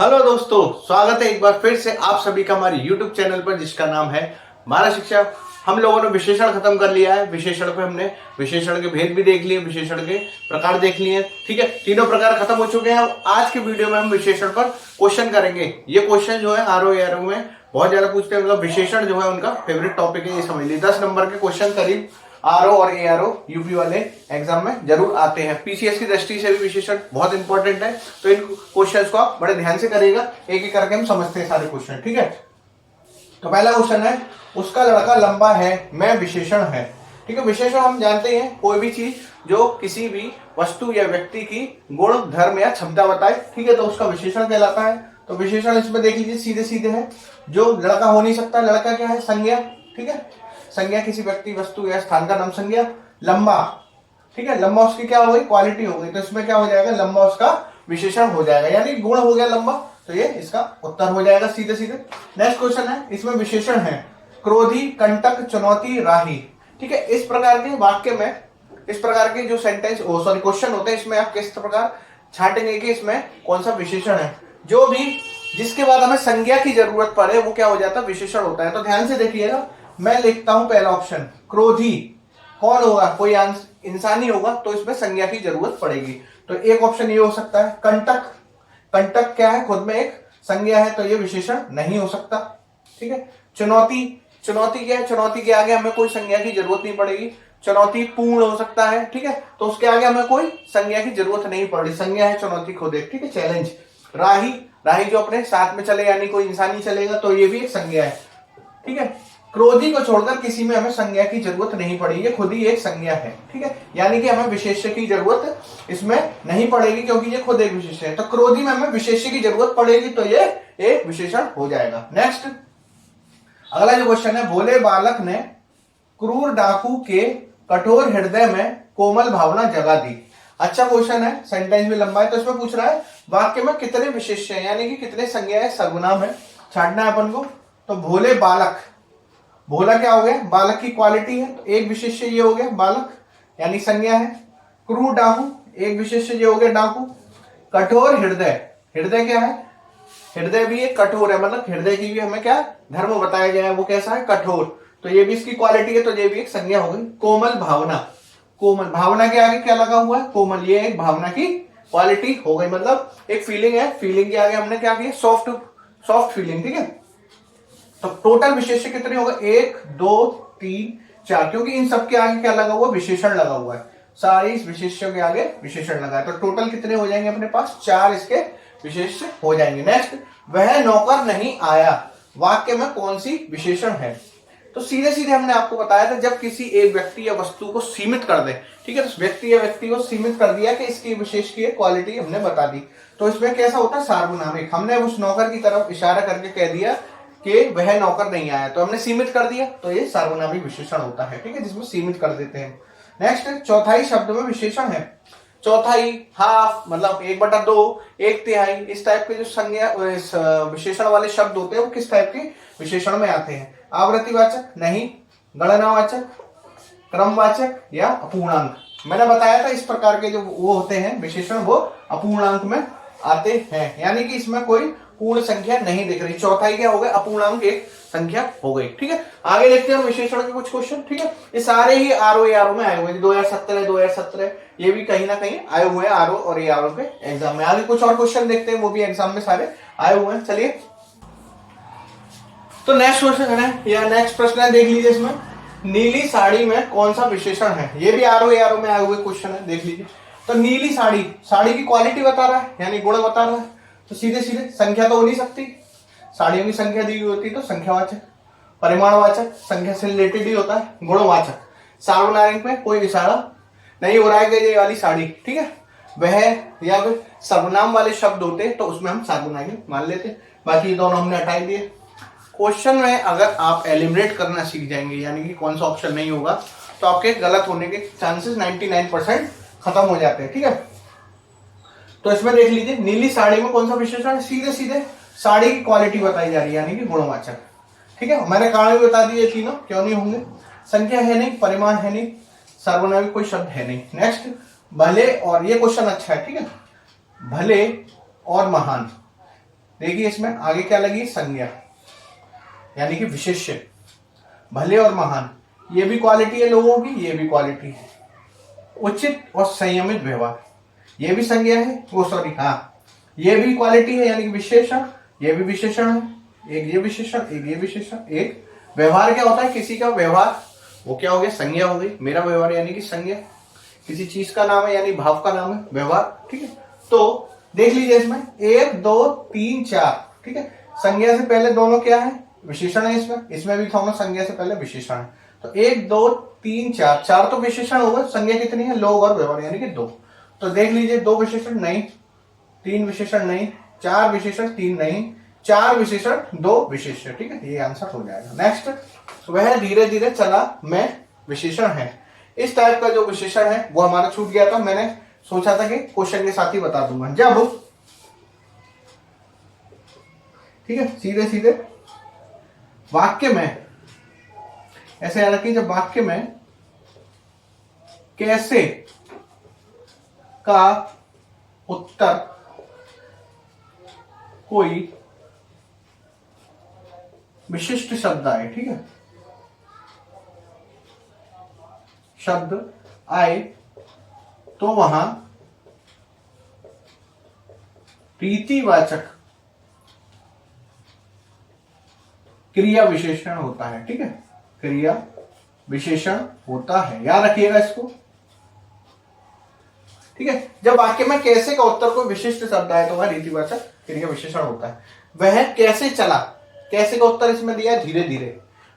Hello दोस्तों, स्वागत है एक बार फिर से आप सभी का हमारे YouTube चैनल पर जिसका नाम है मानव शिक्षा। हम लोगों ने विशेषण खत्म कर लिया है। विशेषण पे हमने विशेषण के भेद भी देख लिए, विशेषण के प्रकार देख लिए। ठीक है, तीनों प्रकार खत्म हो चुके हैं। आज के वीडियो में हम विशेषण पर क्वेश्चन करेंगे। ये क्वेश्चन जो है आरओ एआरओ में बहुत ज्यादा पूछते हैं, मतलब विशेषण जो है उनका फेवरेट टॉपिक है, ये समझ लीजिए। 10 नंबर के क्वेश्चन करीब आरओ और एआरओ यूपी वाले एग्जाम में जरूर आते हैं। पीसीएस की दृष्टि से भी विशेषण बहुत इंपॉर्टेंट है, तो इन क्वेश्चंस को आप बड़े ध्यान से करिएगा। एक एक करके हम समझते हैं सारे क्वेश्चन। ठीक है, तो पहला क्वेश्चन है, उसका लड़का लंबा है, मैं विशेषण है। ठीक है, विशेषण हम जानते हैं कोई भी चीज जो किसी भी वस्तु या व्यक्ति की गुण, धर्म या क्षमता बताए। ठीक है, तो उसका विशेषण कहलाता है। तो विशेषण इसमें देख लीजिए, सीधे सीधे है। जो लड़का हो नहीं सकता, लड़का क्या है? संज्ञा। ठीक है, संज्ञा किसी व्यक्ति, वस्तु या स्थान का नाम संज्ञा। लंबा, ठीक है, लंबा उसकी क्या हो गई? क्वालिटी हो गई। तो इसमें क्या हो जाएगा? लंबा उसका विशेषण हो जाएगा, यानी गुण हो गया लंबा। तो ये इसका उत्तर हो जाएगा सीधे सीधे। नेक्स्ट क्वेश्चन है, इसमें विशेषण है क्रोधी, कंटक, चुनौती, राही। ठीक है, इस प्रकार के वाक्य में, इस प्रकार के जो सेंटेंस सॉरी क्वेश्चन होते हैं, इसमें आप किस प्रकार छांटेंगे कि इसमें कौन सा विशेषण है। जो भी जिसके बाद हमें संज्ञा की जरूरत पड़े वो क्या हो जाता है? विशेषण होता है। तो ध्यान से देखिएगा, मैं लिखता हूं पहला ऑप्शन क्रोधी। कौन होगा? कोई इंसान ही होगा, तो इसमें संज्ञा की जरूरत पड़ेगी। तो एक ऑप्शन ये हो सकता है। कंटक, कंटक क्या है? खुद में एक संज्ञा है, तो ये विशेषण नहीं हो सकता। ठीक है, चुनौती, चुनौती क्या है? चुनौती के आगे हमें कोई संज्ञा की जरूरत नहीं पड़ेगी। चुनौती पूर्ण हो सकता है। ठीक है, तो उसके आगे हमें कोई संज्ञा की जरूरत नहीं पड़ी, संज्ञा है चुनौती खुद एक। ठीक है, चैलेंज। राही, राही जो अपने साथ में चले, यानी कोई इंसान ही चलेगा, तो ये भी एक संज्ञा है। ठीक है, क्रोधी को छोड़कर किसी में हमें संज्ञा की जरूरत नहीं पड़ेगी, ये खुद ही एक संज्ञा है। ठीक है, यानी कि हमें विशेष्य की जरूरत इसमें नहीं पड़ेगी, क्योंकि ये खुद एक विशेष्य है। तो क्रोधी में हमें विशेष्य की जरूरत पड़ेगी, तो ये एक विशेषण हो जाएगा। नेक्स्ट, अगला जो क्वेश्चन है, भोले बालक ने क्रूर डाकू के कठोर हृदय में कोमल भावना जगा दी। अच्छा क्वेश्चन है, सेंटेंस भी लंबा है। तो इसमें पूछ रहा है वाक्य में कितने विशेष्य हैं, यानी कि कितने संज्ञा है, सर्वनाम है, छांटना है अपन को। तो भोले बालक, भोला क्या हो गया? बालक की क्वालिटी है, तो एक विशेष्य ये हो गया बालक, यानी संज्ञा है। क्रूर डाकू, एक विशेष्य ये हो गया डाकू। कठोर हृदय, हृदय क्या है? हृदय भी एक कठोर है, मतलब हृदय की भी हमें क्या धर्म बताया गया है, वो कैसा है? कठोर। तो ये भी इसकी क्वालिटी है, तो ये भी एक संज्ञा हो गई। कोमल भावना, कोमल भावना के आगे क्या लगा हुआ है? कोमल, ये एक भावना की क्वालिटी हो गई, मतलब एक फीलिंग है, फीलिंग के आगे हमने क्या किया? Soft, soft feeling. ठीक है, तो टोटल विशेष्य कितने हो गए? 1 2 3 4, क्योंकि इन सबके आगे क्या लगा हुआ? विशेषण लगा हुआ है। सारे इस विशेष्यों के आगे विशेषण लगा है, तो टोटल कितने हो जाएंगे अपने पास? 4 इसके विशेष्य हो जाएंगे। नेक्स्ट, वह नौकर नहीं आया, वाक्य में कौन सी विशेषण है? तो सीधे सीधे हमने आपको बताया था, जब किसी एक व्यक्ति या वस्तु को सीमित कर दे। ठीक है, तो व्यक्ति या व्यक्ति को सीमित कर दिया कि इसकी विशेष की क्वालिटी हमने बता दी, तो इसमें कैसा होता है? सार्वनामिक। हमने उस नौकर की तरफ इशारा करके कह दिया कि वह नौकर नहीं आया, तो हमने सीमित कर दिया, तो ये सार्वनामिक विशेषण होता है। ठीक है, जिसमें सीमित कर देते हैं। नेक्स्ट, चौथाई शब्द में विशेषण है। चौथाई, हाफ, मतलब 1/2, 1/3, इस टाइप के जो संज्ञा विशेषण वाले शब्द होते हैं वो किस टाइप के विशेषण में आते हैं? आवृत्तिवाचक नहीं, गणनावाचक, क्रमवाचक या अपूर्णांक। मैंने बताया था इस प्रकार के जो वो होते हैं विशेषण, वो अपूर्णांक में आते हैं, यानी कि इसमें कोई पूर्ण संख्या नहीं दिख रही। चौथाई क्या हो गया? अपूर्णांक एक संख्या हो गई। ठीक है, आगे देखते हैं विशेषण के कुछ क्वेश्चन। ठीक है, ये सारे ही आरओ एआरओ में आए हुए हैं। 2017 ये भी कहीं ना कहीं आए हुए हैं आरओ और एआरओ के एग्जाम में। आगे कुछ और क्वेश्चन देखते हैं, वो भी एग्जाम में सारे आए हुए हैं। चलिए, तो नेक्स्ट क्वेश्चन है या नेक्स्ट प्रश्न है, देख लीजिए। इसमें नीली साड़ी में कौन सा विशेषण है? ये भी आरओ एआरओ में आए हुए क्वेश्चन है, देख लीजिए। तो नीली साड़ी, साड़ी की क्वालिटी बता रहा है, यानी गुण बता रहा है, तो सीधे सीधे संख्या तो हो नहीं सकती, साड़ियों की संख्या दी हुई होती, तो संख्यावाचक। परिमाणवाचक, संख्या से रिलेटेड ही होता है। गुणवाचक, सार्वनामिक में कोई इशारा नहीं हो रहा है कि ये वाली साड़ी, ठीक है, वह या फिर सर्वनाम वाले शब्द होते तो उसमें हम सार्वनामिक मान लेते, बाकी दोनों हमने हटा दिए। क्वेश्चन में अगर आप एलिमिनेट करना सीख जाएंगे, यानी कि कौन सा ऑप्शन नहीं होगा, तो आपके गलत होने के चांसेस 99% खत्म हो जाते हैं। ठीक है, तो इसमें देख लीजिए, नीली साड़ी में कौन सा विशेषण है? सीधे सीधे साड़ी की क्वालिटी बताई जा रही है, यानी कि गुणवाचक। ठीक है, मैंने कारण भी बता दिए तीनों, क्यों नहीं होंगे? संख्या है नहीं, परिमाण है नहीं, सार्वनामिक कोई शब्द है नहीं। नेक्स्ट, भले और, ये क्वेश्चन अच्छा है। ठीक है, भले और महान, देखिए इसमें आगे क्या लगी, संज्ञा, यानी कि विशेष्य। भले और महान, ये भी क्वालिटी है लोगों की, ये भी क्वालिटी है। उचित और संयमित व्यवहार, ये भी संज्ञा है, वो सॉरी हाँ, ये भी क्वालिटी है यानी कि विशेषण, ये भी विशेषण है। एक ये विशेषण, एक ये विशेषण, एक व्यवहार क्या होता है, किसी का व्यवहार, वो क्या हो गया, संज्ञा हो गई। मेरा व्यवहार यानी कि संज्ञा, किसी चीज का नाम है यानी भाव का नाम है व्यवहार, ठीक है। तो देख लीजिए इसमें 1 2 3 4, ठीक है। संज्ञा से पहले दोनों क्या है, विशेषण है। इसमें भी दोनों संज्ञा से पहले विशेषण है। तो 1 2 3 4, 4 तो विशेषण होगा, संज्ञा कितनी है, लोग और व्यवहार यानी कि 2। तो देख लीजिए 2 विशेषण नहीं, 3 विशेषण नहीं, 4 विशेषण 3 नहीं, 4 विशेषण 2 विशेषण, ठीक है। ये आंसर हो जाएगा। नेक्स्ट, वह धीरे धीरे चला मैं विशेषण है। इस टाइप का जो विशेषण है वो हमारा छूट गया था। मैंने सोचा था कि क्वेश्चन के साथ ही बता दूंगा। जब, ठीक है, सीधे सीधे वाक्य में ऐसे याद रखिए, जब वाक्य में कैसे का उत्तर कोई विशिष्ट शब्द आए, ठीक है, शब्द आए, तो वहां रीतिवाचक क्रिया विशेषण होता है, ठीक है, क्रिया विशेषण होता है, याद रखिएगा इसको, ठीक है। जब वाक्य में कैसे का उत्तर कोई विशिष्ट शब्द आए तो वह रीतिवाचक क्रिया विशेषण होता है। वह कैसे चला, कैसे का उत्तर इसमें दिया है धीरे धीरे।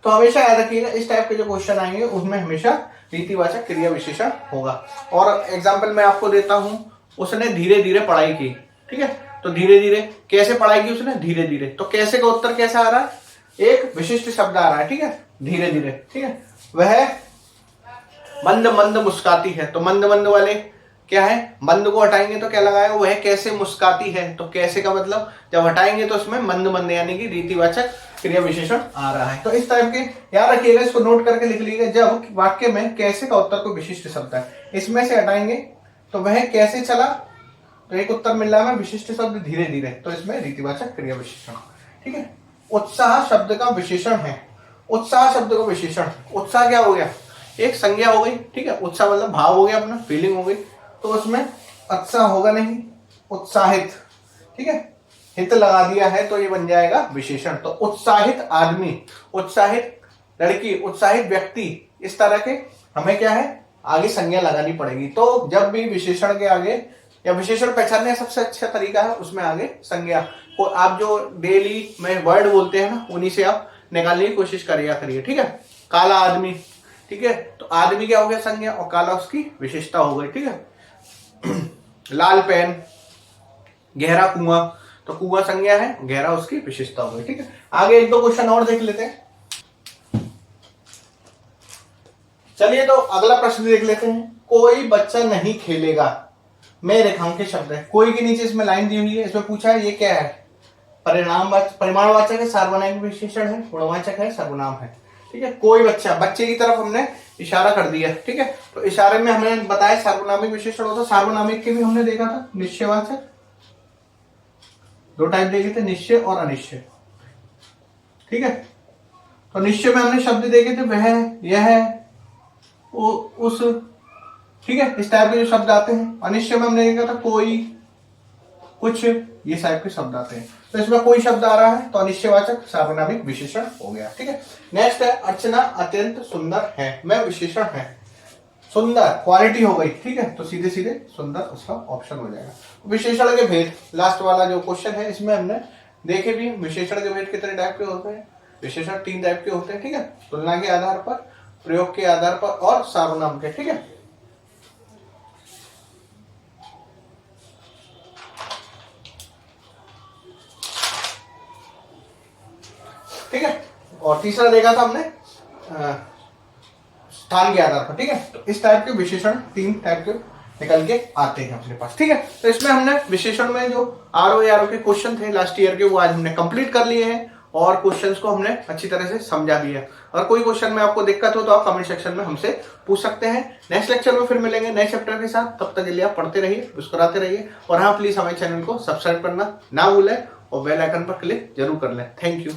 तो हमेशा याद रखिएगा इस टाइप के जो क्वेश्चन आएंगे उसमें हमेशा रीतिवाचक क्रिया विशेषण होगा। और एग्जाम्पल मैं आपको देता हूं, उसने धीरे धीरे पढ़ाई की, ठीक है। तो धीरे धीरे कैसे पढ़ाई की उसने, धीरे धीरे। तो कैसे का उत्तर कैसा आ रहा है, एक विशिष्ट शब्द आ रहा है, ठीक है, धीरे धीरे, ठीक है। वह मंद मंद मुस्काती है, तो मंद मंद वाले क्या है, मंद को हटाएंगे तो क्या लगाएगा, वह कैसे मुस्काती है। तो कैसे का मतलब जब हटाएंगे तो उसमें मंद मंद यानी कि रीतिवाचक क्रिया विशेषण आ रहा है। तो इस टाइप के याद रखिएगा, इसको नोट करके लिख लीजिएगा। जब वाक्य में कैसे का उत्तर कोई विशिष्ट शब्द है, इसमें से हटाएंगे तो वह कैसे चला, तो एक उत्तर मिल रहा है विशिष्ट शब्द धीरे धीरे, तो इसमें रीतिवाचक क्रिया विशेषण, ठीक है। उत्साह शब्द का विशेषण है, उत्साह शब्द का विशेषण, उत्साह क्या हो गया, एक संज्ञा हो गई, ठीक है। उत्साह मतलब भाव हो गया, अपना फीलिंग हो गई, तो उसमें उत्साह होगा नहीं, उत्साहित, ठीक है, हित लगा दिया है तो ये बन जाएगा विशेषण। तो उत्साहित आदमी, उत्साहित लड़की, उत्साहित व्यक्ति, इस तरह के हमें क्या है आगे संज्ञा लगानी पड़ेगी। तो जब भी विशेषण के आगे या विशेषण पहचानने का सबसे अच्छा तरीका है उसमें आगे संज्ञा को आप जो डेली में वर्ड बोलते हैं ना, उन्हीं से आप निकालने की कोशिश करिए, ठीक है। काला आदमी, ठीक है, तो आदमी क्या हो गया संज्ञा और काला उसकी विशेषता हो गई, ठीक है। लाल पेन, गहरा कुआं, तो कुआं संज्ञा है, गहरा उसकी विशेषता हो गई, ठीक है। आगे एक दो क्वेश्चन और देख लेते हैं। चलिए तो अगला प्रश्न देख लेते हैं। कोई बच्चा नहीं खेलेगा में रेखांकित शब्द है। कोई के नीचे इसमें लाइन दी हुई है, इसमें पूछा है ये क्या है, परिमाणवाचक है, सार्वनामिक विशेषण है, गुणवाचक है, सर्वनाम है, ठीक है। कोई बच्चा, बच्चे की तरफ हमने इशारा कर दिया, ठीक है। तो इशारे में हमने बताया सार्वनामिक विशेषण होता है। सार्वनामिक के भी हमने देखा था निश्चयवाचक, दो टाइप देखे थे, निश्चय और अनिश्चय, ठीक है। तो निश्चय में हमने शब्द देखे थे वह, यह, उस, ठीक है, इस टाइप के जो शब्द आते हैं। अनिश्चय में हमने देखा था कोई, कुछ, ये टाइप के शब्द आते हैं। तो इसमें कोई शब्द आ रहा है तो अनिश्चयवाचक सार्वनामिक विशेषण हो गया, ठीक है। नेक्स्ट है अर्चना अत्यंत सुंदर है में विशेषण है, सुंदर क्वालिटी हो गई, ठीक है। तो सीधे सीधे सुंदर उसका ऑप्शन हो जाएगा। विशेषण के भेद, लास्ट वाला जो क्वेश्चन है इसमें हमने देखे भी विशेषण के भेद कितने टाइप के होते हैं। विशेषण 3 टाइप के होते हैं, ठीक है। तुलना के आधार पर, प्रयोग के आधार पर और सार्वनाम के, ठीक है। ठीक है, और तीसरा देखा था हमने स्थान के आधार पर, ठीक है। तो इस टाइप के विशेषण 3 टाइप के निकल के आते हैं अपने पास, ठीक है। तो इसमें हमने विशेषण में जो आरओ के क्वेश्चन थे लास्ट ईयर के, वो आज हमने कंप्लीट कर लिए हैं और क्वेश्चंस को हमने अच्छी तरह से समझा भी है। और कोई क्वेश्चन में आपको दिक्कत हो तो आप कमेंट सेक्शन में हमसे पूछ सकते हैं। नेक्स्ट लेक्चर में फिर मिलेंगे नए चैप्टर के साथ। तब तक के लिए आप पढ़ते रहिए, मुस्कुराते रहिए और हाँ, प्लीज हमारे चैनल को सब्सक्राइब करना ना भूलें और बेल आइकन पर क्लिक जरूर कर लें। Thank you.